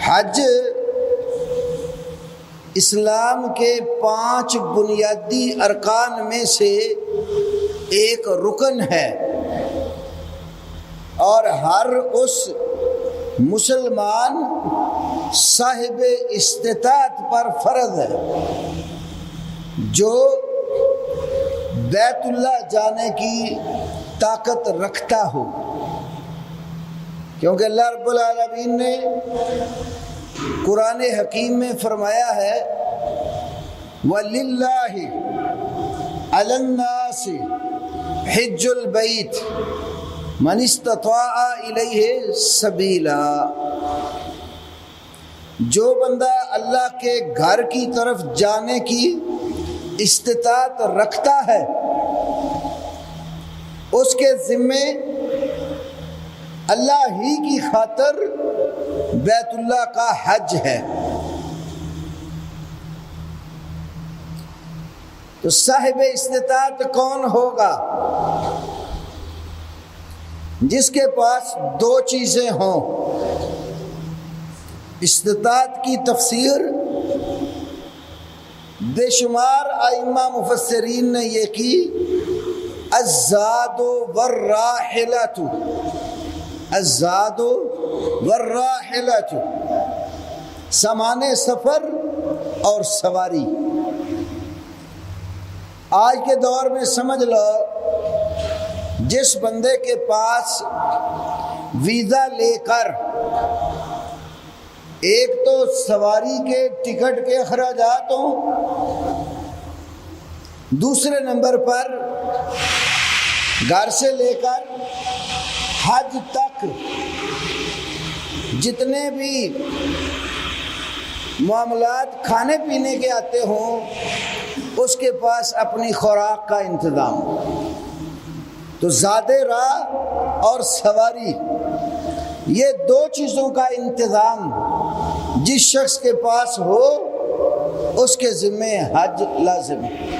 حج اسلام کے 5 بنیادی ارکان میں سے ایک رکن ہے، اور ہر اس مسلمان صاحب استطاعت پر فرض ہے جو بیت اللہ جانے کی طاقت رکھتا ہو، کیونکہ اللہ رب العالمین نے قرآن حکیم میں فرمایا ہے وَلِلَّهِ عَلَى النَّاسِ حِجُّ الْبَيْتِ مَنِ اسْتَطَاعَ إِلَيْهِ سَبِيلًا، جو بندہ اللہ کے گھر کی طرف جانے کی استطاعت رکھتا ہے اس کے ذمے اللہ ہی کی خاطر بیت اللہ کا حج ہے۔ تو صاحب استطاعت کون ہوگا؟ جس کے پاس 2 چیزیں ہوں۔ استطاعت کی تفسیر بے شمار ائمہ مفسرین نے یہ کی الزاد والراحلۃ، الزاد والراحلۃ، سامان سفر اور سواری۔ آج کے دور میں سمجھ لو جس بندے کے پاس ویزا لے کر ایک تو سواری کے ٹکٹ کے اخراجات ہوں، دوسرے نمبر پر گھر سے لے کر حج تک جتنے بھی معاملات کھانے پینے کے آتے ہوں اس کے پاس اپنی خوراک کا انتظام، تو زاد راہ اور سواری، یہ 2 چیزوں کا انتظام جس شخص کے پاس ہو اس کے ذمے حج لازم ہے۔